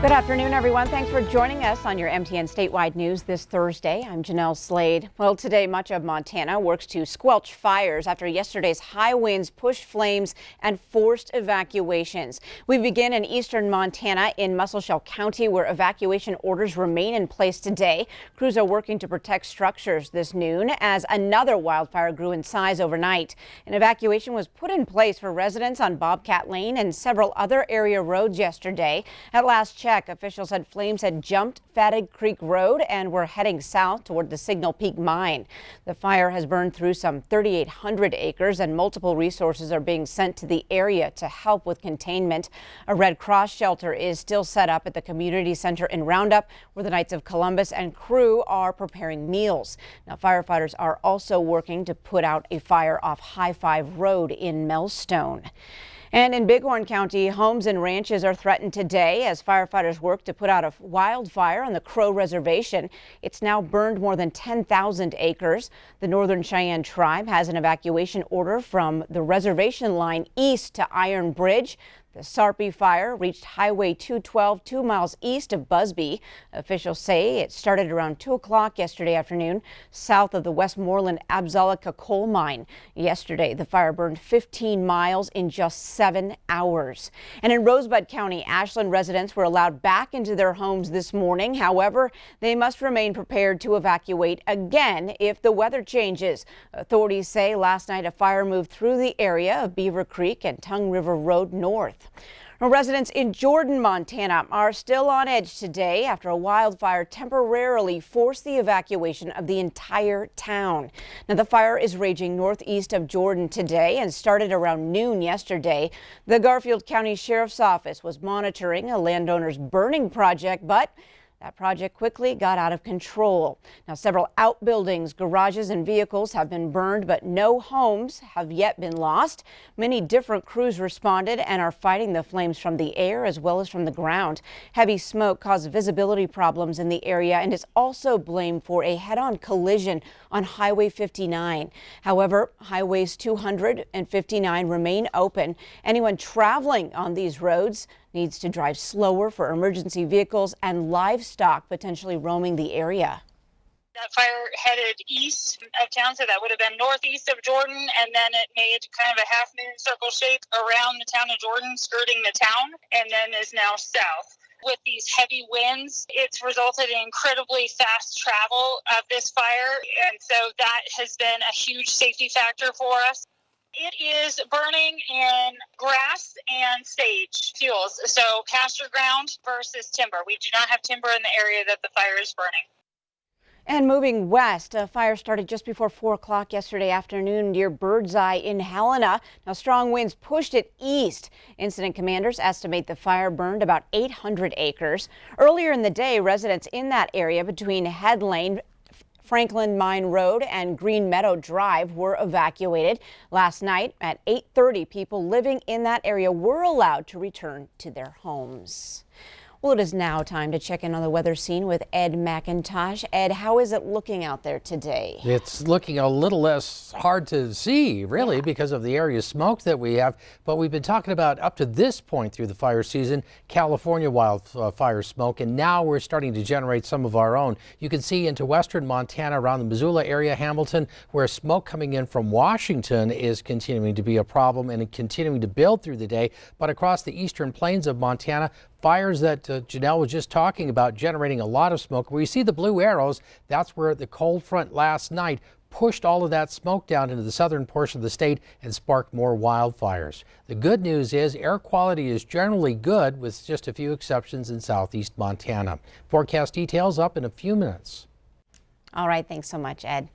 Good afternoon, everyone. Thanks for joining us on your MTN statewide news this Thursday. I'm Janelle Slade. Well, today, much of Montana works to squelch fires after yesterday's high winds pushed flames and forced evacuations. We begin in eastern Montana in Muscle County, where evacuation orders remain in place today. Crews are working to protect structures this noon as another wildfire grew in size overnight. An evacuation was put in place for residents on Bobcat Lane and several other area roads yesterday. At last check, officials said flames had jumped Fatted Creek Road and were heading south toward the Signal Peak mine. The fire has burned through some 3,800 acres and multiple resources are being sent to the area to help with containment. A Red Cross shelter is still set up at the community center in Roundup, where the Knights of Columbus and crew are preparing meals. Now, firefighters are also working to put out a fire off High 5 Road in Melstone. And in Bighorn County, homes and ranches are threatened today as firefighters work to put out a wildfire on the Crow Reservation. It's now burned more than 10,000 acres. The Northern Cheyenne Tribe has an evacuation order from the reservation line east to Iron Bridge. The Sarpy fire reached Highway 212 2 miles east of Busby. Officials say it started around 2 o'clock yesterday afternoon south of the Westmoreland Absalica coal mine. Yesterday, the fire burned 15 miles in just 7 hours. And in Rosebud County, Ashland residents were allowed back into their homes this morning. However, they must remain prepared to evacuate again if the weather changes. Authorities say last night a fire moved through the area of Beaver Creek and Tongue River Road north. Residents in Jordan, Montana are still on edge today after a wildfire temporarily forced the evacuation of the entire town. Now, the fire is raging northeast of Jordan today and started around noon yesterday. The Garfield County Sheriff's Office was monitoring a landowner's burning project, but that project quickly got out of control. Now, several outbuildings, garages, and vehicles have been burned, but no homes have yet been lost. Many different crews responded and are fighting the flames from the air as well as from the ground. Heavy smoke caused visibility problems in the area and is also blamed for a head-on collision on Highway 59. However, highways 200 and 59 remain open. Anyone traveling on these roads needs to drive slower for emergency vehicles and livestock potentially roaming the area. That fire headed east of town, so that would have been northeast of Jordan, and then it made kind of a half moon circle shape around the town of Jordan, skirting the town, and then is now south. With these heavy winds, it's resulted in incredibly fast travel of this fire, and so that has been a huge safety factor for us. It is burning in grass and sage fuels, so pasture ground versus timber. We do not have timber in the area that the fire is burning. And moving west, a fire started just before 4 o'clock yesterday afternoon near Birdseye in Helena. Now, strong winds pushed it east. Incident commanders estimate the fire burned about 800 acres. Earlier in the day, residents in that area between Head Lane, Franklin Mine Road and Green Meadow Drive were evacuated. Last night at 8:30, people living in that area were allowed to return to their homes. Well, it is now time to check in on the weather scene with Ed McIntosh. Ed, how is it looking out there today? It's looking a little less hard to see, really, because of the area of smoke that we have. But we've been talking about, up to this point through the fire season, California wildfire smoke, and now we're starting to generate some of our own. You can see into western Montana around the Missoula area, Hamilton, where smoke coming in from Washington is continuing to be a problem and continuing to build through the day. But across the eastern plains of Montana, fires that Janelle was just talking about, generating a lot of smoke. Where you see the blue arrows, that's where the cold front last night pushed all of that smoke down into the southern portion of the state and sparked more wildfires. The good news is air quality is generally good, with just a few exceptions in southeast Montana. Forecast details up in a few minutes. All right, thanks so much, Ed.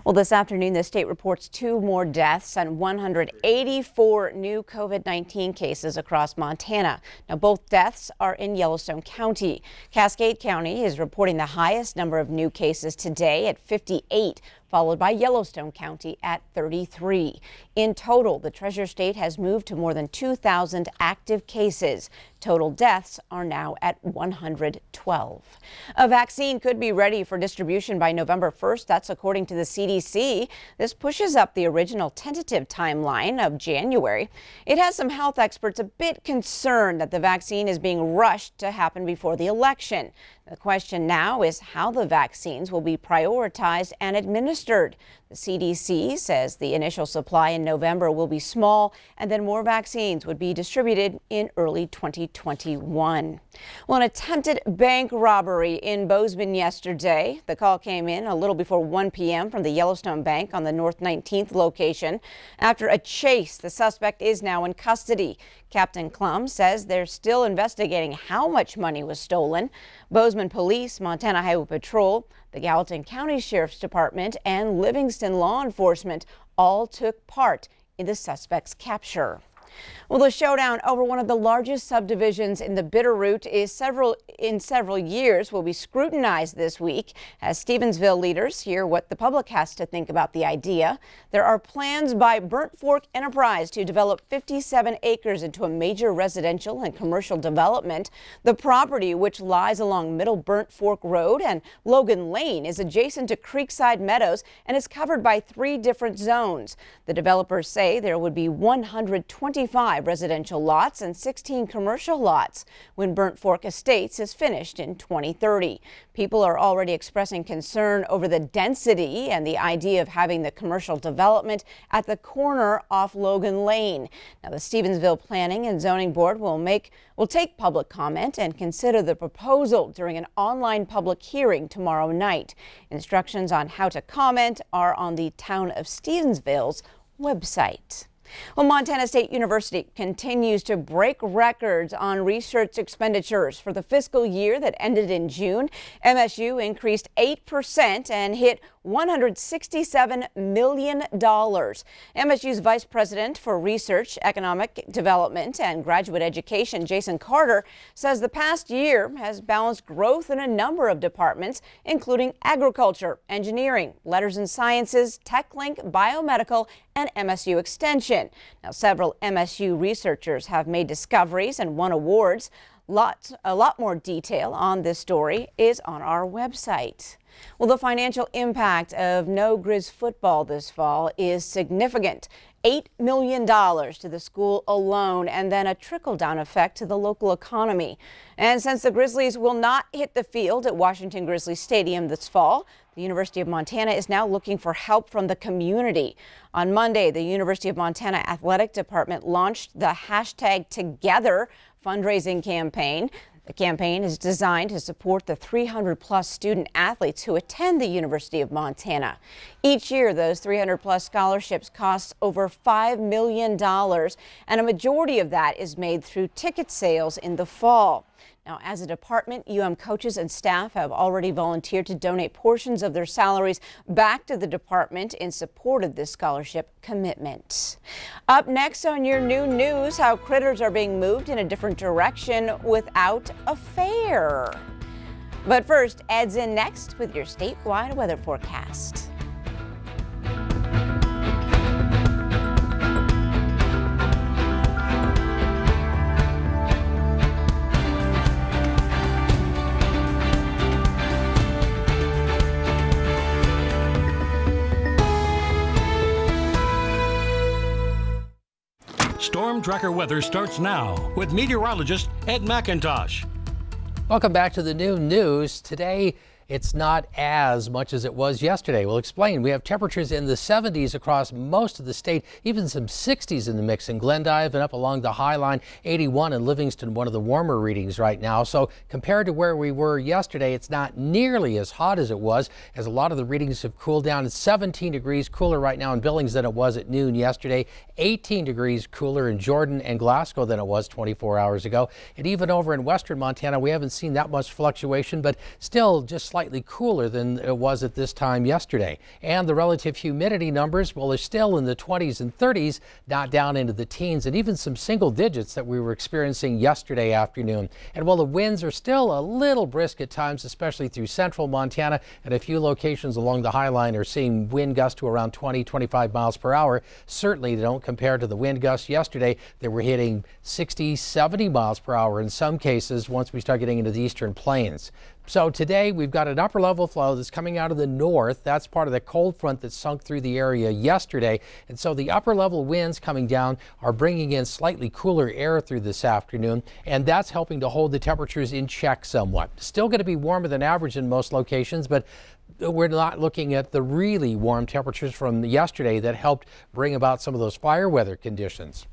Well, this afternoon, the state reports 2 more deaths and 184 new COVID-19 cases across Montana. Now, both deaths are in Yellowstone County. Cascade County is reporting the highest number of new cases today at 58. followed by Yellowstone County at 33. In total, the Treasure State has moved to more than 2,000 active cases. Total deaths are now at 112. A vaccine could be ready for distribution by November 1st. That's according to the CDC. This pushes up the original tentative timeline of January. It has some health experts a bit concerned that the vaccine is being rushed to happen before the election. The question now is how the vaccines will be prioritized and administered. The CDC says the initial supply in November will be small, and then more vaccines would be distributed in early 2021. Well, an attempted bank robbery in Bozeman yesterday. The call came in a little before 1 p.m. from the Yellowstone Bank on the North 19th location. After a chase, the suspect is now in custody. Captain Klum says they're still investigating how much money was stolen. Bozeman Police, Montana Highway Patrol, the Gallatin County Sheriff's Department, and Livingston Law Enforcement all took part in the suspect's capture. Well, the showdown over one of the largest subdivisions in the Bitterroot in several years will be scrutinized this week as Stevensville leaders hear what the public has to think about the idea. There are plans by Burnt Fork Enterprise to develop 57 acres into a major residential and commercial development. The property, which lies along Middle Burnt Fork Road and Logan Lane, is adjacent to Creekside Meadows and is covered by 3 different zones. The developers say there would be 125 residential lots and 16 commercial lots when Burnt Fork Estates is finished in 2030. People are already expressing concern over the density and the idea of having the commercial development at the corner off Logan Lane. Now, the Stevensville Planning and Zoning Board will take public comment and consider the proposal during an online public hearing tomorrow night. Instructions on how to comment are on the Town of Stevensville's website. Well, Montana State University continues to break records on research expenditures. For the fiscal year that ended in June, MSU increased 8% and hit $167 million. MSU's Vice President for Research, Economic Development, and Graduate Education, Jason Carter, says the past year has balanced growth in a number of departments, including agriculture, engineering, letters and sciences, TechLink, biomedical, and MSU Extension. Now, several MSU researchers have made discoveries and won awards. A lot more detail on this story is on our website. Well, the financial impact of No Grizz football this fall is significant. $8 million to the school alone, and then a trickle-down effect to the local economy. And since the Grizzlies will not hit the field at Washington Grizzly Stadium this fall, the University of Montana is now looking for help from the community. On Monday, the University of Montana Athletic Department launched the #Together fundraising campaign. The campaign is designed to support the 300-plus student athletes who attend the University of Montana. Each year, those 300-plus scholarships cost over $5 million, and a majority of that is made through ticket sales in the fall. Now, as a department, coaches and staff have already volunteered to donate portions of their salaries back to the department in support of this scholarship commitment. Up next on your noon news, how critters are being moved in a different direction without a fare. But first, Ed's in next with your statewide weather forecast. Storm Tracker weather starts now with meteorologist Ed McIntosh. Welcome back to the noon news. Today, it's not as much as it was yesterday. We'll explain. We have temperatures in the 70s across most of the state, even some 60s in the mix in Glendive and up along the High Line. 81 in Livingston, one of the warmer readings right now. So compared to where we were yesterday, it's not nearly as hot as it was, as a lot of the readings have cooled down. It's 17 degrees cooler right now in Billings than it was at noon yesterday. 18 degrees cooler in Jordan and Glasgow than it was 24 hours ago. And even over in western Montana, we haven't seen that much fluctuation, but still just slightly cooler than it was at this time yesterday. And the relative humidity numbers, well, they're still in the 20s and 30s, not down into the teens, and even some single digits that we were experiencing yesterday afternoon. And while the winds are still a little brisk at times, especially through central Montana, and a few locations along the High Line are seeing wind gusts to around 20-25 miles per hour. Certainly they don't compare to the wind gusts yesterday. They were hitting 60-70 miles per hour in some cases once we start getting into the eastern plains. So today we've got an upper level flow that's coming out of the north. That's part of the cold front that sunk through the area yesterday. And so the upper level winds coming down are bringing in slightly cooler air through this afternoon. And that's helping to hold the temperatures in check somewhat. Still going to be warmer than average in most locations, but we're not looking at the really warm temperatures from yesterday that helped bring about some of those fire weather conditions.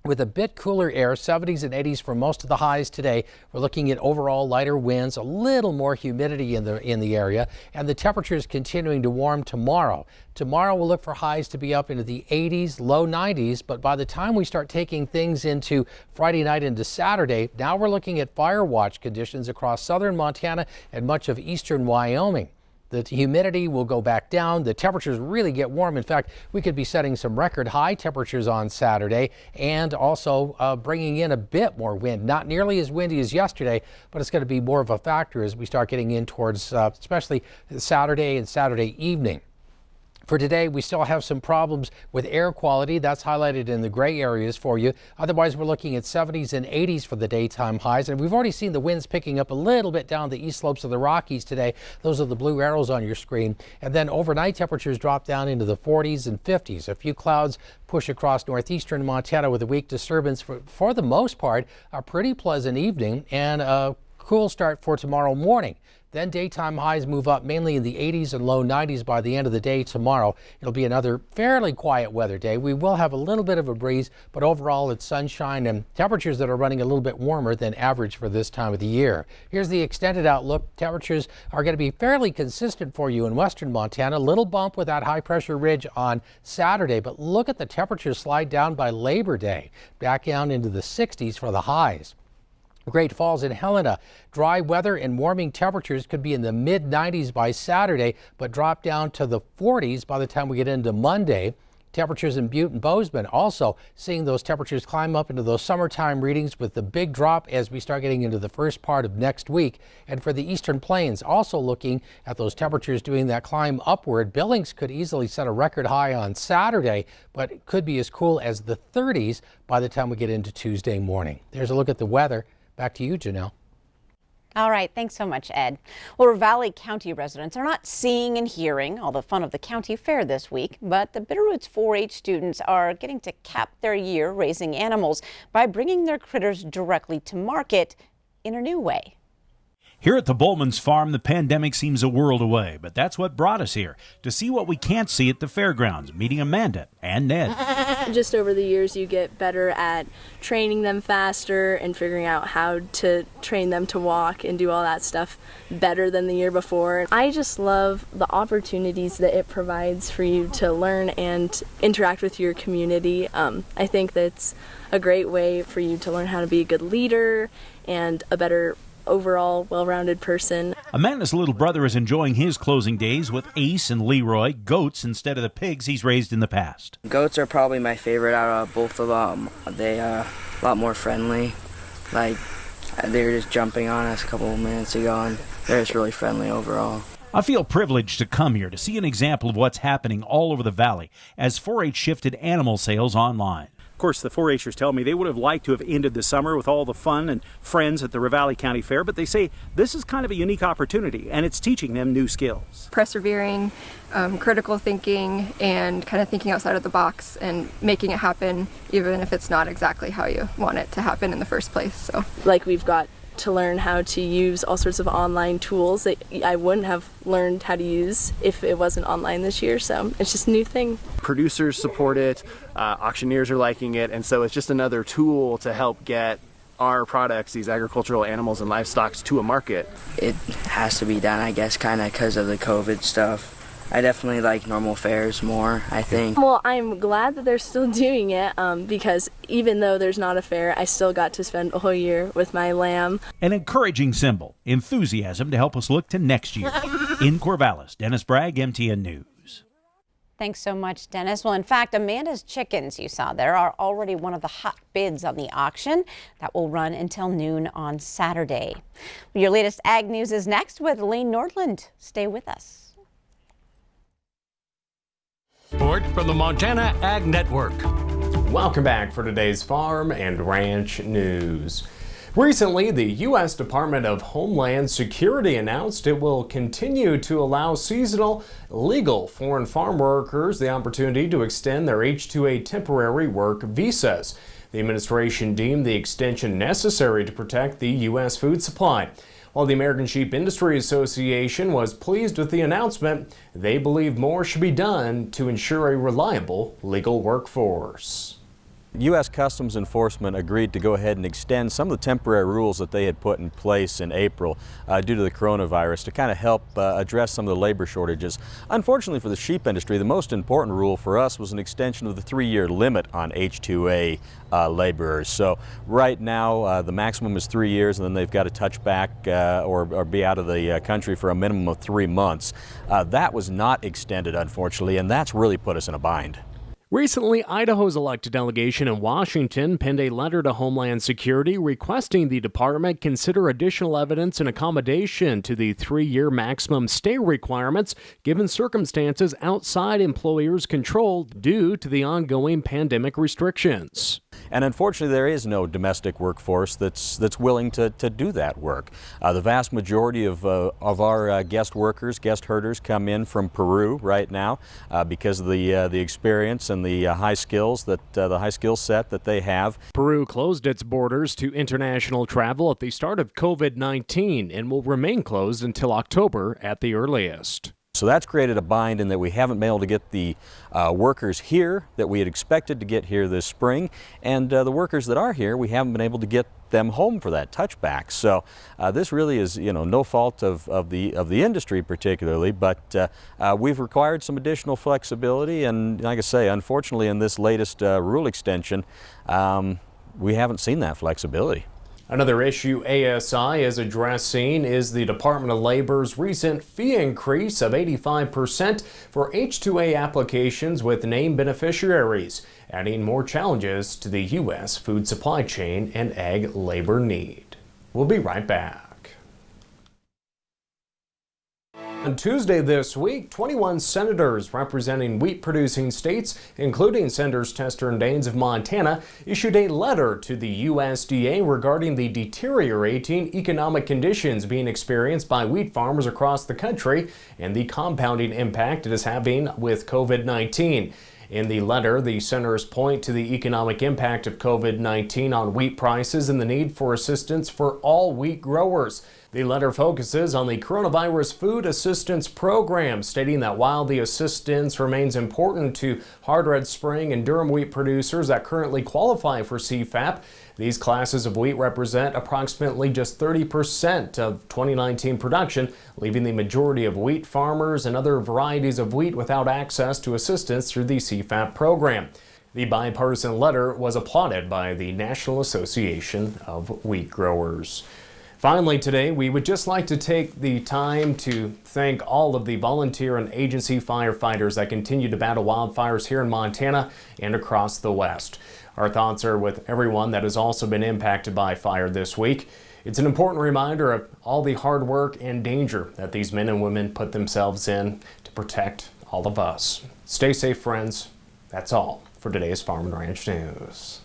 With a bit cooler air, 70s and 80s for most of the highs today. We're looking at overall lighter winds, a little more humidity in the area, and the temperatures continuing to warm tomorrow. Tomorrow we'll look for highs to be up into the 80s, low 90s, but by the time we start taking things into Friday night into Saturday, now we're looking at fire watch conditions across southern Montana and much of eastern Wyoming. The humidity will go back down. The temperatures really get warm. In fact, we could be setting some record high temperatures on Saturday and also bringing in a bit more wind. Not nearly as windy as yesterday, but it's going to be more of a factor as we start getting in towards especially Saturday and Saturday evening. For today, we still have some problems with air quality. That's highlighted in the gray areas for you. Otherwise, we're looking at 70s and 80s for the daytime highs. And we've already seen the winds picking up a little bit down the east slopes of the Rockies today. Those are the blue arrows on your screen. And then overnight temperatures drop down into the 40s and 50s. A few clouds push across northeastern Montana with a weak disturbance. For the most part, a pretty pleasant evening and a cool start for tomorrow morning. Then daytime highs move up mainly in the 80s and low 90s by the end of the day tomorrow. It'll be another fairly quiet weather day. We will have a little bit of a breeze, but overall it's sunshine and temperatures that are running a little bit warmer than average for this time of the year. Here's the extended outlook. Temperatures are going to be fairly consistent for you in western Montana. A little bump with that high pressure ridge on Saturday, but look at the temperatures slide down by Labor Day, back down into the 60s for the highs. Great Falls and Helena, dry weather and warming temperatures could be in the mid 90s by Saturday, but drop down to the 40s by the time we get into Monday. Temperatures in Butte and Bozeman also seeing those temperatures climb up into those summertime readings with the big drop as we start getting into the first part of next week. And for the eastern plains, also looking at those temperatures doing that climb upward. Billings could easily set a record high on Saturday, but it could be as cool as the 30s by the time we get into Tuesday morning. There's a look at the weather. Back to you, Janelle. All right, thanks so much, Ed. Well, Ravalli County residents are not seeing and hearing all the fun of the county fair this week, but the Bitterroots 4-H students are getting to cap their year raising animals by bringing their critters directly to market in a new way. Here at the Bowman's Farm, the pandemic seems a world away, but that's what brought us here, to see what we can't see at the fairgrounds, meeting Amanda and Ned. Just over the years, you get better at training them faster and figuring out how to train them to walk and do all that stuff better than the year before. I just love the opportunities that it provides for you to learn and interact with your community. I think that's a great way for you to learn how to be a good leader and a better overall well-rounded person. Amanda's little brother is enjoying his closing days with Ace and Leroy, goats instead of the pigs he's raised in the past. Goats are probably my favorite out of both of them. They are a lot more friendly. Like, they were just jumping on us a couple of minutes ago, and they're just really friendly overall. I feel privileged to come here to see an example of what's happening all over the valley as 4-H shifted animal sales online. Of course, the 4-Hers tell me they would have liked to have ended the summer with all the fun and friends at the Ravalli County Fair, but they say this is kind of a unique opportunity, and it's teaching them new skills. Persevering, critical thinking, and kind of thinking outside of the box and making it happen, even if it's not exactly how you want it to happen in the first place. So, like, we've got to learn how to use all sorts of online tools that I wouldn't have learned how to use if it wasn't online this year, so it's just a new thing. Producers support it, auctioneers are liking it, and so it's just another tool to help get our products, these agricultural animals and livestock, to a market. It has to be done, I guess, kind of because of the COVID stuff. I definitely like normal fares more, I think. Well, I'm glad that they're still doing it because even though there's not a fair, I still got to spend a whole year with my lamb. An encouraging symbol, enthusiasm to help us look to next year. In Corvallis, Dennis Bragg, MTN News. Thanks so much, Dennis. Well, in fact, Amanda's chickens you saw there are already one of the hot bids on the auction that will run until noon on Saturday. Your latest ag news is next with Lane Nordland. Stay with us. Report from the Montana Ag Network. Welcome back for today's farm and ranch news. Recently, the U.S. Department of Homeland Security announced it will continue to allow seasonal legal foreign farm workers the opportunity to extend their H-2A temporary work visas. The administration deemed the extension necessary to protect the U.S. food supply. While the American Sheep Industry Association was pleased with the announcement, they believe more should be done to ensure a reliable legal workforce. U.S. Customs Enforcement agreed to go ahead and extend some of the temporary rules that they had put in place in April due to the coronavirus to kind of help address some of the labor shortages. Unfortunately for the sheep industry, the most important rule for us was an extension of the 3-year limit on H-2A laborers. So right now the maximum is 3 years, and then they've got to touch back or be out of the country for a minimum of 3 months. That was not extended, unfortunately, and that's really put us in a bind. Recently, Idaho's elected delegation in Washington penned a letter to Homeland Security requesting the department consider additional evidence and accommodation to the 3-year maximum stay requirements given circumstances outside employers' control due to the ongoing pandemic restrictions. And unfortunately, there is no domestic workforce that's willing to do that work. The vast majority of our guest workers, guest herders, come in from Peru right now because of the experience and the high skills the high skill set that they have. Peru closed its borders to international travel at the start of COVID-19 and will remain closed until October at the earliest. So that's created a bind in that we haven't been able to get the workers here that we had expected to get here this spring, and the workers that are here, we haven't been able to get them home for that touchback. So this really is, no fault of the industry particularly, but we've required some additional flexibility, and like I say, unfortunately in this latest rule extension, we haven't seen that flexibility. Another issue ASI is addressing is the Department of Labor's recent fee increase of 85% for H-2A applications with named beneficiaries, adding more challenges to the U.S. food supply chain and ag labor need. We'll be right back. On Tuesday this week, 21 senators representing wheat-producing states, including Senators Tester and Daines of Montana, issued a letter to the USDA regarding the deteriorating economic conditions being experienced by wheat farmers across the country and the compounding impact it is having with COVID-19. In the letter, the senators point to the economic impact of COVID-19 on wheat prices and the need for assistance for all wheat growers. The letter focuses on the Coronavirus Food Assistance Program, stating that while the assistance remains important to hard red spring and durum wheat producers that currently qualify for CFAP, these classes of wheat represent approximately just 30% of 2019 production, leaving the majority of wheat farmers and other varieties of wheat without access to assistance through the CFAP program. The bipartisan letter was applauded by the National Association of Wheat Growers. Finally today, we would just like to take the time to thank all of the volunteer and agency firefighters that continue to battle wildfires here in Montana and across the West. Our thoughts are with everyone that has also been impacted by fire this week. It's an important reminder of all the hard work and danger that these men and women put themselves in to protect all of us. Stay safe, friends. That's all for today's Farm and Ranch News.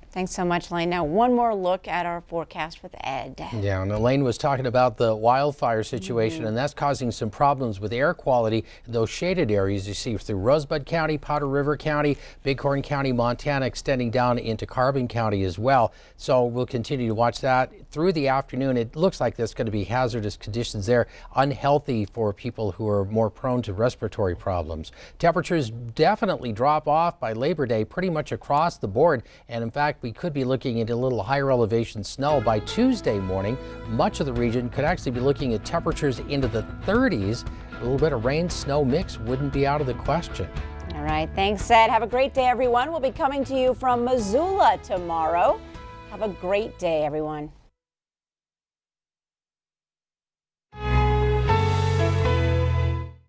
Thanks so much, Lane. Now, one more look at our forecast with Ed. Yeah, and Elaine was talking about the wildfire situation, and that's causing some problems with air quality in those shaded areas you see through Rosebud County, Powder River County, Bighorn County, Montana, extending down into Carbon County as well. So we'll continue to watch that through the afternoon. It looks like there's going to be hazardous conditions there, unhealthy for people who are more prone to respiratory problems. Temperatures definitely drop off by Labor Day pretty much across the board, and in fact, we could be looking at a little higher elevation snow by Tuesday morning. Much of the region could actually be looking at temperatures into the 30s a little bit of rain, snow mix wouldn't be out of the question. All right, thanks, Ed. Have a great day, everyone. We'll be coming to you from Missoula tomorrow. Have a great day, everyone.